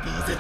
Z.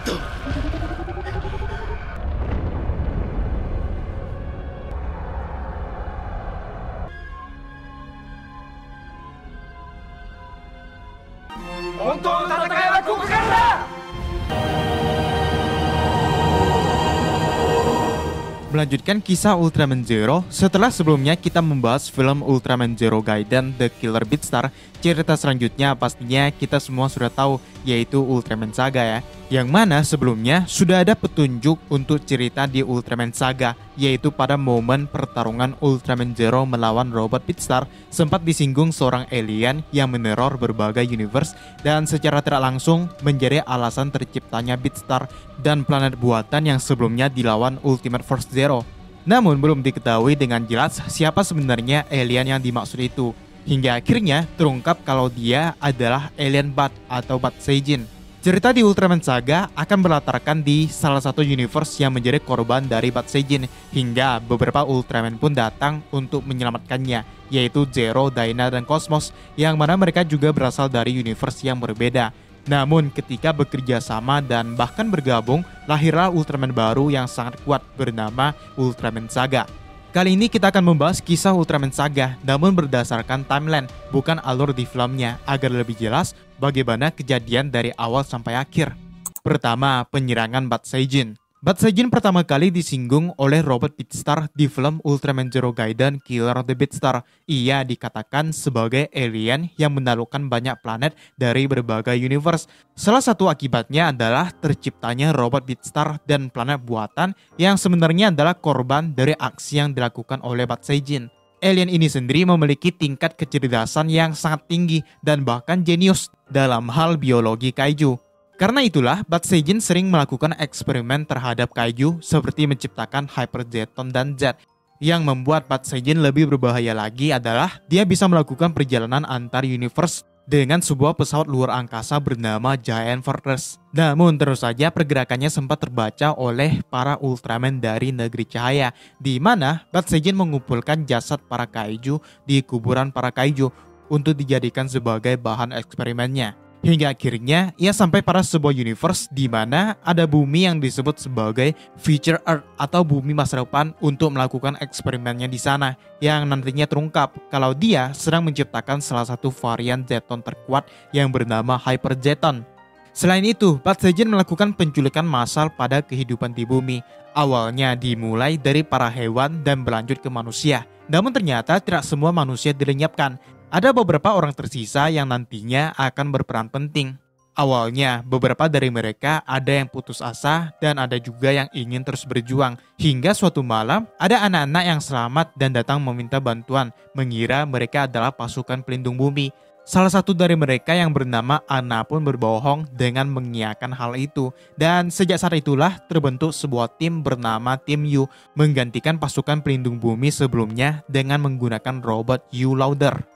Melanjutkan kisah Ultraman Zero, setelah sebelumnya kita membahas film Ultraman Zero Gaiden The Killer Beatstar, cerita selanjutnya pastinya kita semua sudah tahu, yaitu Ultraman Saga ya. Yang mana sebelumnya sudah ada petunjuk untuk cerita di Ultraman Saga, yaitu pada momen pertarungan Ultraman Zero melawan robot Beatstar, sempat disinggung seorang alien yang meneror berbagai universe dan secara tidak langsung menjadi alasan terciptanya Beatstar dan planet buatan yang sebelumnya dilawan Ultimate Force Zero. Namun belum diketahui dengan jelas siapa sebenarnya alien yang dimaksud itu. Hingga akhirnya terungkap kalau dia adalah alien Bat atau Bat Seijin. Cerita di Ultraman Saga akan berlatarkan di salah satu universe yang menjadi korban dari Bat Seijin, hingga beberapa Ultraman pun datang untuk menyelamatkannya, yaitu Zero, Dyna, dan Cosmos, yang mana mereka juga berasal dari universe yang berbeda. Namun ketika bekerja sama dan bahkan bergabung, lahirlah Ultraman baru yang sangat kuat bernama Ultraman Saga. Kali ini kita akan membahas kisah Ultraman Saga, namun berdasarkan timeline, bukan alur di filmnya, agar lebih jelas bagaimana kejadian dari awal sampai akhir. Pertama, penyerangan Bat Seijin. Bat Seijin pertama kali disinggung oleh robot Beatstar di film Ultraman Zero Gaiden Killer the Beatstar. Ia dikatakan sebagai alien yang menaklukkan banyak planet dari berbagai universe. Salah satu akibatnya adalah terciptanya robot Beatstar dan planet buatan yang sebenarnya adalah korban dari aksi yang dilakukan oleh Bat Seijin. Alien ini sendiri memiliki tingkat kecerdasan yang sangat tinggi dan bahkan jenius dalam hal biologi kaiju. Karena itulah, Bat Seijin sering melakukan eksperimen terhadap kaiju seperti menciptakan Hyper Zeton dan Z. Yang membuat Bat Seijin lebih berbahaya lagi adalah dia bisa melakukan perjalanan antar universe dengan sebuah pesawat luar angkasa bernama Giant Fortress. Namun terus saja pergerakannya sempat terbaca oleh para Ultraman dari negeri cahaya, di mana Bat Seijin mengumpulkan jasad para kaiju di kuburan para kaiju untuk dijadikan sebagai bahan eksperimennya. Hingga akhirnya ia sampai pada sebuah universe di mana ada bumi yang disebut sebagai Future Earth atau bumi masa depan untuk melakukan eksperimennya di sana, yang nantinya terungkap kalau dia sedang menciptakan salah satu varian Zeton terkuat yang bernama Hyper Zeton. Selain itu, Bat Seijin melakukan penculikan massal pada kehidupan di bumi. Awalnya dimulai dari para hewan dan berlanjut ke manusia. Namun ternyata tidak semua manusia dilenyapkan. Ada beberapa orang tersisa yang nantinya akan berperan penting. Awalnya, beberapa dari mereka ada yang putus asa dan ada juga yang ingin terus berjuang. Hingga suatu malam, ada anak-anak yang selamat dan datang meminta bantuan, mengira mereka adalah pasukan pelindung bumi. Salah satu dari mereka yang bernama Anna pun berbohong dengan mengiyakan hal itu. Dan sejak saat itulah terbentuk sebuah tim bernama Tim U, menggantikan pasukan pelindung bumi sebelumnya dengan menggunakan robot U-Loader.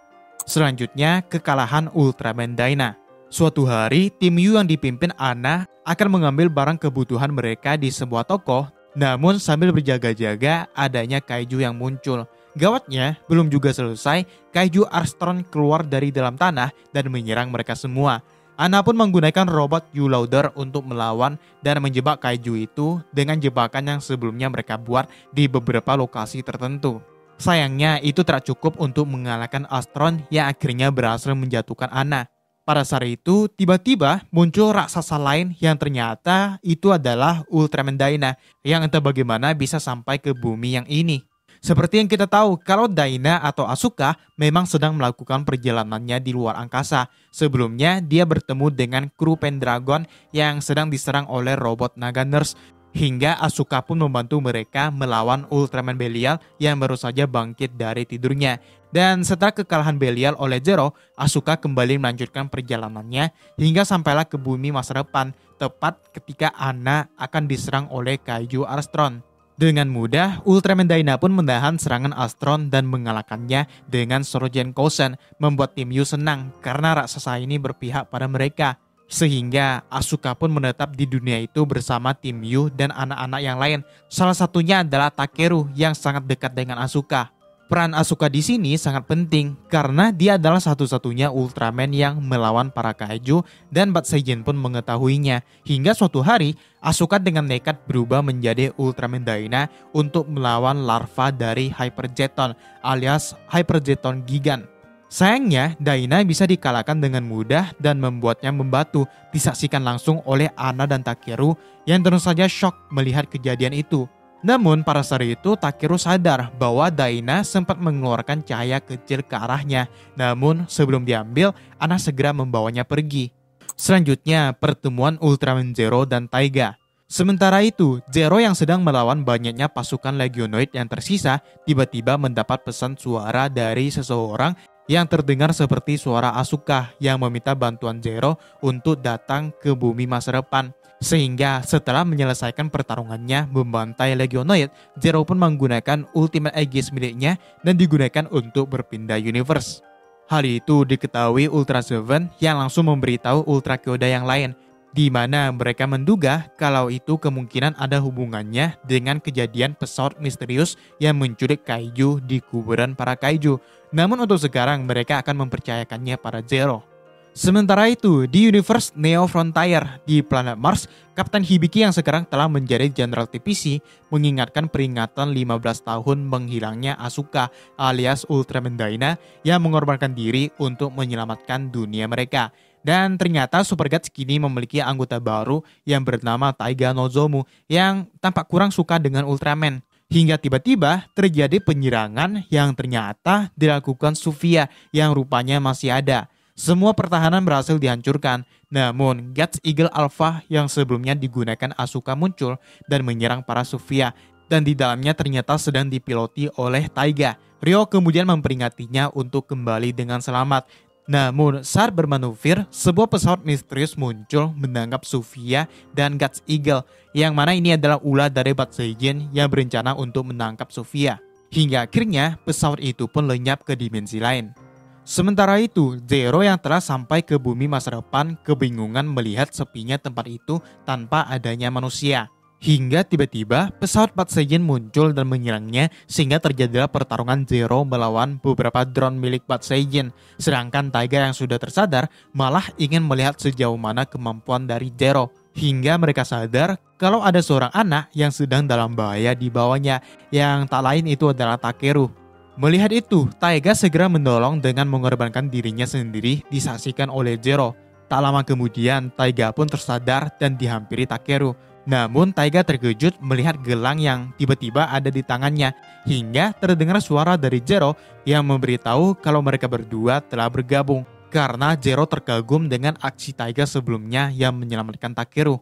Selanjutnya, kekalahan Ultraman Dyna. Suatu hari, tim U yang dipimpin Anna akan mengambil barang kebutuhan mereka di sebuah toko, namun sambil berjaga-jaga adanya kaiju yang muncul. Gawatnya, belum juga selesai, kaiju Arstron keluar dari dalam tanah dan menyerang mereka semua. Anna pun menggunakan robot U-Loader untuk melawan dan menjebak kaiju itu dengan jebakan yang sebelumnya mereka buat di beberapa lokasi tertentu. Sayangnya itu tidak cukup untuk mengalahkan Arstron yang akhirnya berhasil menjatuhkan Anna. Pada saat itu, tiba-tiba muncul raksasa lain yang ternyata itu adalah Ultraman Dyna yang entah bagaimana bisa sampai ke bumi yang ini. Seperti yang kita tahu, kalau Dyna atau Asuka memang sedang melakukan perjalanannya di luar angkasa. Sebelumnya, dia bertemu dengan kru Pendragon yang sedang diserang oleh robot Naga Nurse. Hingga Asuka pun membantu mereka melawan Ultraman Belial yang baru saja bangkit dari tidurnya. Dan setelah kekalahan Belial oleh Zero, Asuka kembali melanjutkan perjalanannya hingga sampailah ke bumi masa depan, tepat ketika Anna akan diserang oleh kaiju Arstron. Dengan mudah, Ultraman Dyna pun menahan serangan Arstron dan mengalahkannya dengan Sorogen Kousen, membuat tim Yu senang karena raksasa ini berpihak pada mereka. Sehingga Asuka pun menetap di dunia itu bersama tim Yu dan anak-anak yang lain. Salah satunya adalah Takeru yang sangat dekat dengan Asuka. Peran Asuka di sini sangat penting karena dia adalah satu-satunya Ultraman yang melawan para kaiju dan Bat Saiyan pun mengetahuinya. Hingga suatu hari, Asuka dengan nekat berubah menjadi Ultraman Dyna untuk melawan larva dari Hyper Jeton alias Hyper Jeton Gigan. Sayangnya, Dyna bisa dikalahkan dengan mudah dan membuatnya membatu, disaksikan langsung oleh Anna dan Takeru yang tentu saja shock melihat kejadian itu. Namun pada saat itu Takeru sadar bahwa Dyna sempat mengeluarkan cahaya kecil ke arahnya. Namun sebelum diambil, Anna segera membawanya pergi. Selanjutnya pertemuan Ultraman Zero dan Taiga. Sementara itu, Zero yang sedang melawan banyaknya pasukan Legionoid yang tersisa tiba-tiba mendapat pesan suara dari seseorang yang terdengar seperti suara Asuka yang meminta bantuan Zero untuk datang ke bumi masa depan. Sehingga setelah menyelesaikan pertarungannya membantai Legionoid, Zero pun menggunakan Ultimate Aegis miliknya dan digunakan untuk berpindah universe. Hal itu diketahui Ultra Seven yang langsung memberitahu Ultra Kyoda yang lain, di mana mereka menduga kalau itu kemungkinan ada hubungannya dengan kejadian pesawat misterius yang menculik kaiju di kuburan para kaiju. Namun untuk sekarang mereka akan mempercayakannya pada Zero. Sementara itu, di universe Neo Frontier di planet Mars, Kapten Hibiki yang sekarang telah menjadi Jenderal TPC mengingatkan peringatan 15 tahun menghilangnya Asuka alias Ultraman Dyna yang mengorbankan diri untuk menyelamatkan dunia mereka. Dan ternyata Super Guts kini memiliki anggota baru yang bernama Taiga Nozomu yang tampak kurang suka dengan Ultraman. Hingga tiba-tiba terjadi penyerangan yang ternyata dilakukan Sofia yang rupanya masih ada. Semua pertahanan berhasil dihancurkan, namun Guts Eagle Alpha yang sebelumnya digunakan Asuka muncul dan menyerang para Sofia, dan di dalamnya ternyata sedang dipiloti oleh Taiga. Ryo kemudian memperingatinya untuk kembali dengan selamat. Namun saat bermanuver, sebuah pesawat misterius muncul menangkap Sofia dan Guts Eagle, yang mana ini adalah ulah dari Bat Saiyan yang berencana untuk menangkap Sofia. Hingga akhirnya pesawat itu pun lenyap ke dimensi lain. Sementara itu, Zero yang telah sampai ke bumi masa depan kebingungan melihat sepinya tempat itu tanpa adanya manusia. Hingga tiba-tiba pesawat Bat Saiyan muncul dan menyerangnya sehingga terjadilah pertarungan Zero melawan beberapa drone milik Bat Saiyan. Sedangkan Taiga yang sudah tersadar malah ingin melihat sejauh mana kemampuan dari Zero. Hingga mereka sadar kalau ada seorang anak yang sedang dalam bahaya di bawahnya, yang tak lain itu adalah Takeru. Melihat itu, Taiga segera menolong dengan mengorbankan dirinya sendiri disaksikan oleh Zero. Tak lama kemudian, Taiga pun tersadar dan dihampiri Takeru. Namun Taiga terkejut melihat gelang yang tiba-tiba ada di tangannya, hingga terdengar suara dari Zero yang memberitahu kalau mereka berdua telah bergabung. Karena Zero terkagum dengan aksi Taiga sebelumnya yang menyelamatkan Takeru.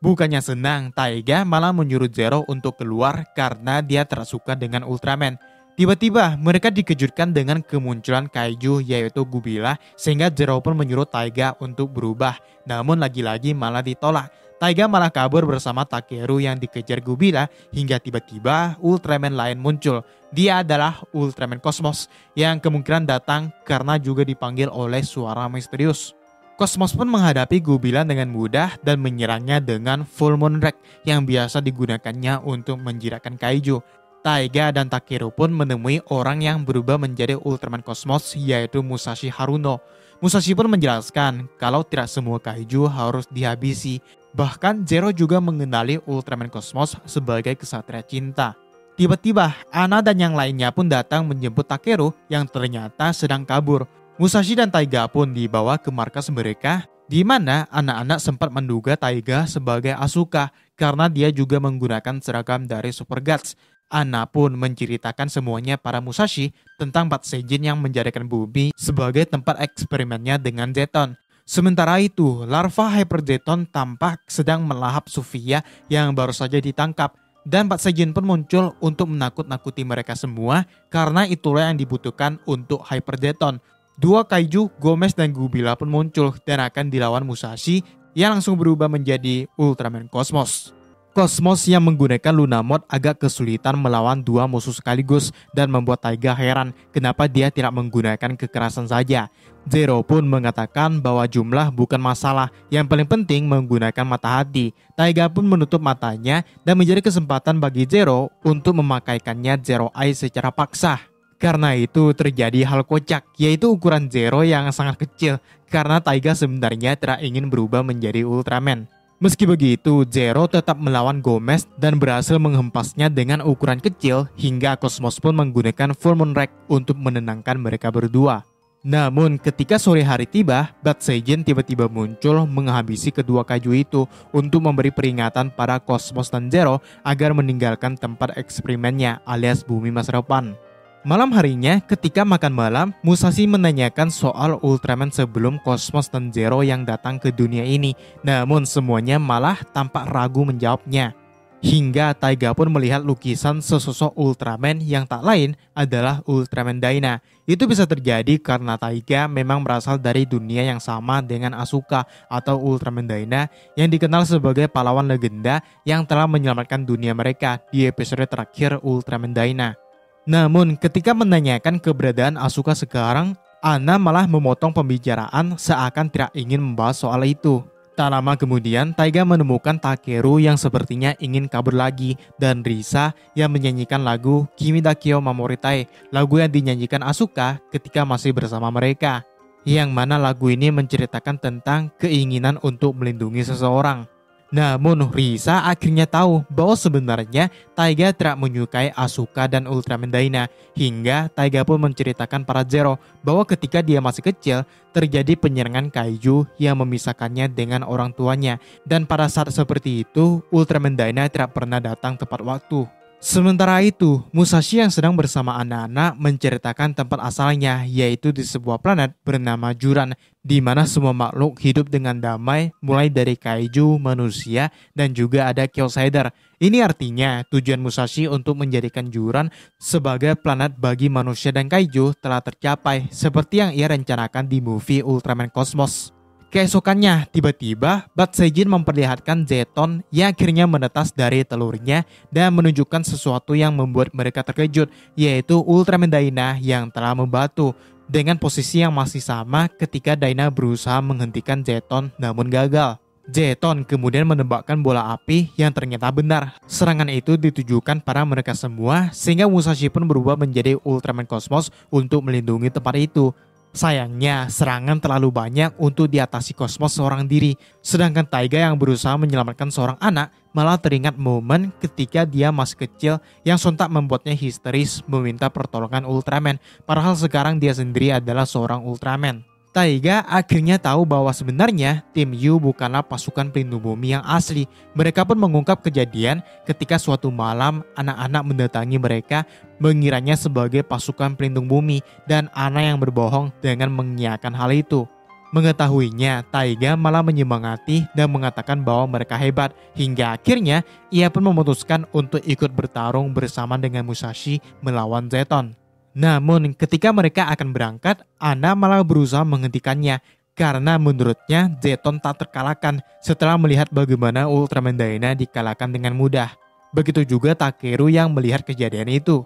Bukannya senang, Taiga malah menyuruh Zero untuk keluar karena dia tak suka dengan Ultraman. Tiba-tiba mereka dikejutkan dengan kemunculan kaiju yaitu Gubila, sehingga Zero pun menyuruh Taiga untuk berubah. Namun lagi-lagi malah ditolak. Taiga malah kabur bersama Takeru yang dikejar Gubila hingga tiba-tiba Ultraman lain muncul. Dia adalah Ultraman Cosmos yang kemungkinan datang karena juga dipanggil oleh suara misterius. Cosmos pun menghadapi Gubila dengan mudah dan menyerangnya dengan Full Moon Rack yang biasa digunakannya untuk menjirakkan kaiju. Taiga dan Takeru pun menemui orang yang berubah menjadi Ultraman Cosmos yaitu Musashi Haruno. Musashi pun menjelaskan kalau tidak semua kaiju harus dihabisi. Bahkan Zero juga mengenali Ultraman Cosmos sebagai kesatria cinta. Tiba-tiba Anna dan yang lainnya pun datang menjemput Takeru yang ternyata sedang kabur. Musashi dan Taiga pun dibawa ke markas mereka, di mana anak-anak sempat menduga Taiga sebagai Asuka karena dia juga menggunakan seragam dari Super Guts. Anna pun menceritakan semuanya pada Musashi tentang Bat Saiyan yang menjadikan bumi sebagai tempat eksperimennya dengan Zeton. Sementara itu, larva Hyper Zeton tampak sedang melahap Sofia yang baru saja ditangkap. Dan Bat Saiyan pun muncul untuk menakut-nakuti mereka semua karena itulah yang dibutuhkan untuk Hyper Zeton. Dua kaiju, Gomez dan Gubila pun muncul dan akan dilawan Musashi yang langsung berubah menjadi Ultraman Cosmos. Cosmos yang menggunakan Luna Mode agak kesulitan melawan dua musuh sekaligus dan membuat Taiga heran kenapa dia tidak menggunakan kekerasan saja. Zero pun mengatakan bahwa jumlah bukan masalah, yang paling penting menggunakan mata hati. Taiga pun menutup matanya dan menjadi kesempatan bagi Zero untuk memakaikannya Zero Eye secara paksa. Karena itu terjadi hal kocak, yaitu ukuran Zero yang sangat kecil, karena Taiga sebenarnya tidak ingin berubah menjadi Ultraman. Meski begitu, Zero tetap melawan Gomez dan berhasil menghempasnya dengan ukuran kecil hingga Cosmos pun menggunakan Full Moon Rack untuk menenangkan mereka berdua. Namun ketika sore hari tiba, Bat Seijin tiba-tiba muncul menghabisi kedua kaiju itu untuk memberi peringatan pada Cosmos dan Zero agar meninggalkan tempat eksperimennya alias bumi masa depan. Malam harinya, ketika makan malam, Musashi menanyakan soal Ultraman sebelum Cosmos dan Zero yang datang ke dunia ini. Namun semuanya malah tampak ragu menjawabnya. Hingga Taiga pun melihat lukisan sesosok Ultraman yang tak lain adalah Ultraman Dyna. Itu bisa terjadi karena Taiga memang berasal dari dunia yang sama dengan Asuka atau Ultraman Dyna yang dikenal sebagai pahlawan legenda yang telah menyelamatkan dunia mereka di episode terakhir Ultraman Dyna. Namun ketika menanyakan keberadaan Asuka sekarang, Anna malah memotong pembicaraan seakan tidak ingin membahas soal itu. Tak lama kemudian, Taiga menemukan Takeru yang sepertinya ingin kabur lagi dan Risa yang menyanyikan lagu Kimi da Kyo Mamoritai, lagu yang dinyanyikan Asuka ketika masih bersama mereka. Yang mana lagu ini menceritakan tentang keinginan untuk melindungi seseorang. Namun Risa akhirnya tahu bahwa sebenarnya Taiga tidak menyukai Asuka dan Ultraman Dyna, hingga Taiga pun menceritakan pada Zero bahwa ketika dia masih kecil terjadi penyerangan kaiju yang memisahkannya dengan orang tuanya, dan pada saat seperti itu Ultraman Dyna tidak pernah datang tepat waktu. Sementara itu, Musashi yang sedang bersama anak-anak menceritakan tempat asalnya, yaitu di sebuah planet bernama Juran, di mana semua makhluk hidup dengan damai, mulai dari kaiju, manusia, dan juga ada Kyousider. Ini artinya tujuan Musashi untuk menjadikan Juran sebagai planet bagi manusia dan kaiju telah tercapai, seperti yang ia rencanakan di movie Ultraman Cosmos. Keesokannya, tiba-tiba Bat Seijin memperlihatkan Zeton yang akhirnya menetas dari telurnya dan menunjukkan sesuatu yang membuat mereka terkejut, yaitu Ultraman Dyna yang telah membatu, dengan posisi yang masih sama ketika Dyna berusaha menghentikan Zeton namun gagal. Zeton kemudian menembakkan bola api yang ternyata benar. Serangan itu ditujukan pada mereka semua, sehingga Musashi pun berubah menjadi Ultraman Cosmos untuk melindungi tempat itu. Sayangnya, serangan terlalu banyak untuk diatasi Cosmos seorang diri. Sedangkan Taiga yang berusaha menyelamatkan seorang anak malah teringat momen ketika dia masih kecil yang sontak membuatnya histeris meminta pertolongan Ultraman. Padahal sekarang dia sendiri adalah seorang Ultraman. Taiga akhirnya tahu bahwa sebenarnya tim Yu bukanlah pasukan pelindung bumi yang asli. Mereka pun mengungkap kejadian ketika suatu malam anak-anak mendatangi mereka mengiranya sebagai pasukan pelindung bumi, dan Anna yang berbohong dengan mengiyakan hal itu. Mengetahuinya, Taiga malah menyemangati dan mengatakan bahwa mereka hebat, hingga akhirnya ia pun memutuskan untuk ikut bertarung bersama dengan Musashi melawan Zeton. Namun ketika mereka akan berangkat, Anna malah berusaha menghentikannya karena menurutnya Zeton tak terkalahkan setelah melihat bagaimana Ultraman Dyna dikalahkan dengan mudah. Begitu juga Takeru yang melihat kejadian itu.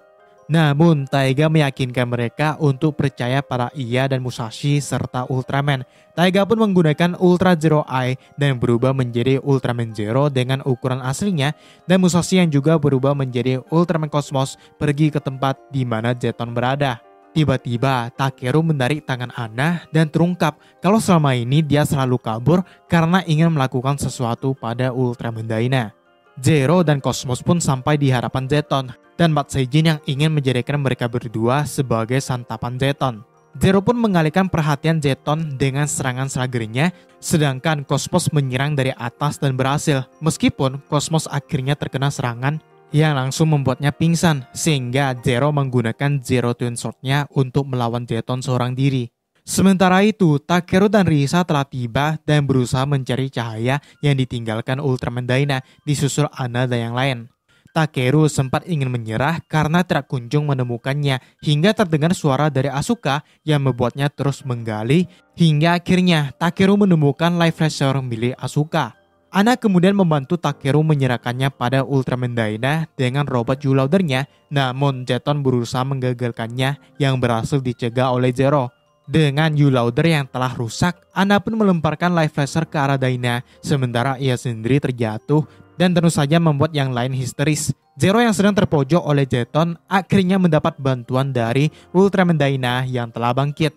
Namun Taiga meyakinkan mereka untuk percaya pada ia dan Musashi serta Ultraman. Taiga pun menggunakan Ultra Zero Eye dan berubah menjadi Ultraman Zero dengan ukuran aslinya, dan Musashi yang juga berubah menjadi Ultraman Cosmos pergi ke tempat di mana Zeton berada. Tiba-tiba Takeru menarik tangan Anna dan terungkap kalau selama ini dia selalu kabur karena ingin melakukan sesuatu pada Ultraman Dyna. Zero dan Cosmos pun sampai di hadapan Zeton, dan Bat Seijin yang ingin menjadikan mereka berdua sebagai santapan Zeton. Zero pun mengalihkan perhatian Zeton dengan serangan slagernya, sedangkan Cosmos menyerang dari atas dan berhasil. Meskipun Cosmos akhirnya terkena serangan yang langsung membuatnya pingsan, sehingga Zero menggunakan Zero Twin Sword-nya untuk melawan Zeton seorang diri. Sementara itu, Takeru dan Risa telah tiba dan berusaha mencari cahaya yang ditinggalkan Ultraman Dyna disusul Anna dan yang lain. Takeru sempat ingin menyerah karena tidak kunjung menemukannya, hingga terdengar suara dari Asuka yang membuatnya terus menggali, hingga akhirnya Takeru menemukan Life Flasher milik Asuka. Anna kemudian membantu Takeru menyerahkannya pada Ultraman Dyna dengan robot U-Loader-nya, namun Zeton berusaha menggagalkannya yang berhasil dicegah oleh Zero. Dengan U-Loader yang telah rusak, Anna pun melemparkan Life Flasher ke arah Dyna, sementara ia sendiri terjatuh dan tentu saja membuat yang lain histeris. Zero yang sedang terpojok oleh Zeton akhirnya mendapat bantuan dari Ultraman Dyna yang telah bangkit.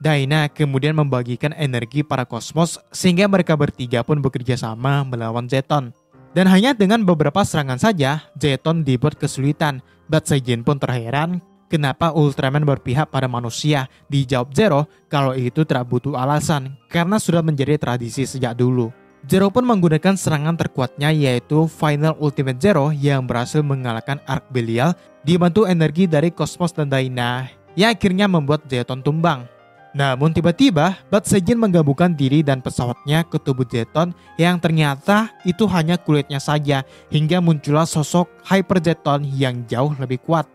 Dyna kemudian membagikan energi para kosmos sehingga mereka bertiga pun bekerja sama melawan Zeton. Dan hanya dengan beberapa serangan saja, Zeton dibuat kesulitan. Bat Saijin pun terheran kenapa Ultraman berpihak pada manusia. Dijawab Zero kalau itu tidak butuh alasan karena sudah menjadi tradisi sejak dulu. Zero pun menggunakan serangan terkuatnya yaitu Final Ultimate Zero yang berhasil mengalahkan Arc Belial dibantu energi dari Cosmos dan Dyna yang akhirnya membuat Zeton tumbang. Namun tiba-tiba Bat Saijin menggabungkan diri dan pesawatnya ke tubuh Zeton yang ternyata itu hanya kulitnya saja hingga muncullah sosok Hyper Zeton yang jauh lebih kuat.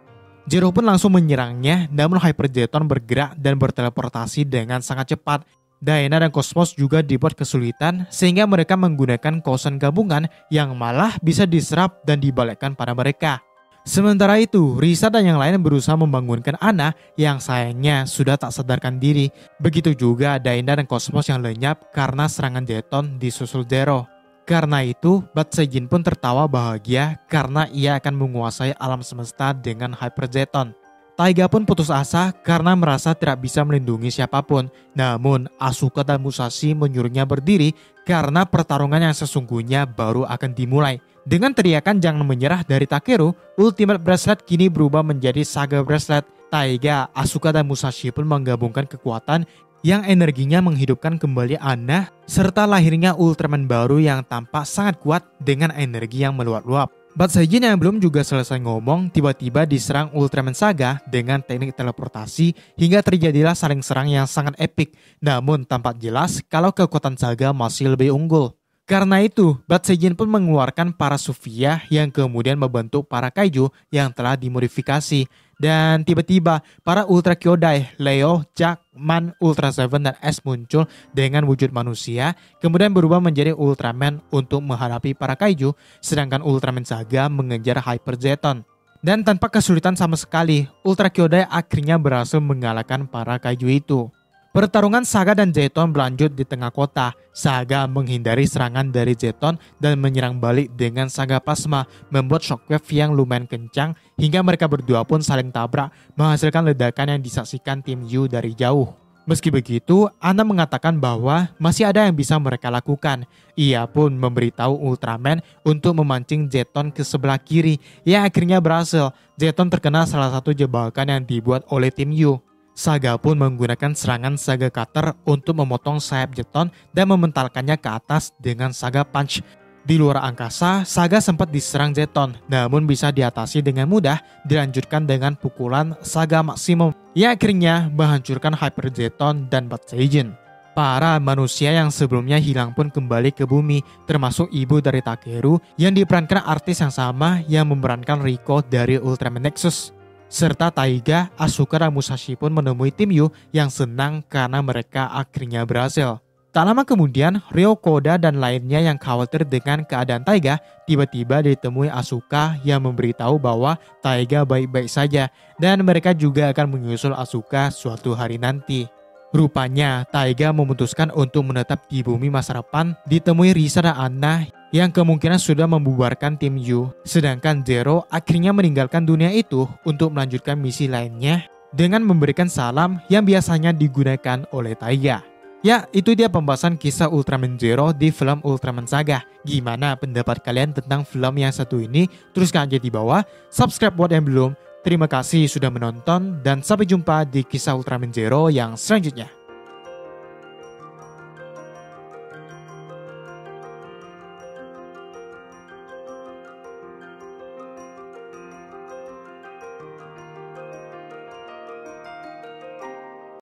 Zero pun langsung menyerangnya namun Hyper Zeton bergerak dan berteleportasi dengan sangat cepat. Dyna dan Cosmos juga dibuat kesulitan sehingga mereka menggunakan kausan gabungan yang malah bisa diserap dan dibalikkan pada mereka. Sementara itu, Risa dan yang lain berusaha membangunkan Anna yang sayangnya sudah tak sadarkan diri. Begitu juga Dyna dan Cosmos yang lenyap karena serangan Zeton disusul Zero. Karena itu, Bat Saijin pun tertawa bahagia karena ia akan menguasai alam semesta dengan Hyper Zeton. Taiga pun putus asa karena merasa tidak bisa melindungi siapapun. Namun, Asuka dan Musashi menyuruhnya berdiri karena pertarungan yang sesungguhnya baru akan dimulai. Dengan teriakan jangan menyerah dari Takeru, Ultimate Bracelet kini berubah menjadi Saga Bracelet. Taiga, Asuka dan Musashi pun menggabungkan kekuatan yang energinya menghidupkan kembali Anna serta lahirnya Ultraman baru yang tampak sangat kuat dengan energi yang meluap-luap. Bat Saijin yang belum juga selesai ngomong tiba-tiba diserang Ultraman Saga dengan teknik teleportasi hingga terjadilah saling serang yang sangat epik. Namun tampak jelas kalau kekuatan Saga masih lebih unggul. Karena itu, Bat Saijin pun mengeluarkan para Sufia yang kemudian membentuk para kaiju yang telah dimodifikasi. Dan tiba-tiba para Ultra Kyodai, Leo, Jack, Man, Ultra Seven, dan S muncul dengan wujud manusia, kemudian berubah menjadi Ultraman untuk menghadapi para kaiju, sedangkan Ultraman Saga mengejar Hyper Zeton. Dan tanpa kesulitan sama sekali, Ultra Kyodai akhirnya berhasil mengalahkan para kaiju itu. Pertarungan Saga dan Zeton berlanjut di tengah kota. Saga menghindari serangan dari Zeton dan menyerang balik dengan Saga Plasma, membuat shockwave yang lumayan kencang hingga mereka berdua pun saling tabrak, menghasilkan ledakan yang disaksikan tim Yu dari jauh. Meski begitu, Anna mengatakan bahwa masih ada yang bisa mereka lakukan. Ia pun memberitahu Ultraman untuk memancing Zeton ke sebelah kiri, yang akhirnya berhasil. Zeton terkena salah satu jebakan yang dibuat oleh tim Yu. Saga pun menggunakan serangan Saga Cutter untuk memotong sayap Zeton dan mementalkannya ke atas dengan Saga Punch. Di luar angkasa, Saga sempat diserang Zeton, namun bisa diatasi dengan mudah dilanjutkan dengan pukulan Saga Maksimum yang akhirnya menghancurkan Hyper Zeton dan Bat Saijin. Para manusia yang sebelumnya hilang pun kembali ke bumi, termasuk ibu dari Takeru yang diperankan artis yang sama yang memerankan Riko dari Ultraman Nexus. Serta Taiga, Asuka, dan Musashi pun menemui tim Yu yang senang karena mereka akhirnya berhasil. Tak lama kemudian, Ryo, Koda, dan lainnya yang khawatir dengan keadaan Taiga tiba-tiba ditemui Asuka yang memberitahu bahwa Taiga baik-baik saja dan mereka juga akan menyusul Asuka suatu hari nanti. Rupanya, Taiga memutuskan untuk menetap di bumi masa depan ditemui Risa dan Anna yang kemungkinan sudah membubarkan tim Yu. Sedangkan Zero akhirnya meninggalkan dunia itu untuk melanjutkan misi lainnya dengan memberikan salam yang biasanya digunakan oleh Taiga. Ya, itu dia pembahasan kisah Ultraman Zero di film Ultraman Saga. Gimana pendapat kalian tentang film yang satu ini? Tuliskan aja di bawah. Subscribe buat yang belum. Terima kasih sudah menonton dan sampai jumpa di kisah Ultraman Zero yang selanjutnya.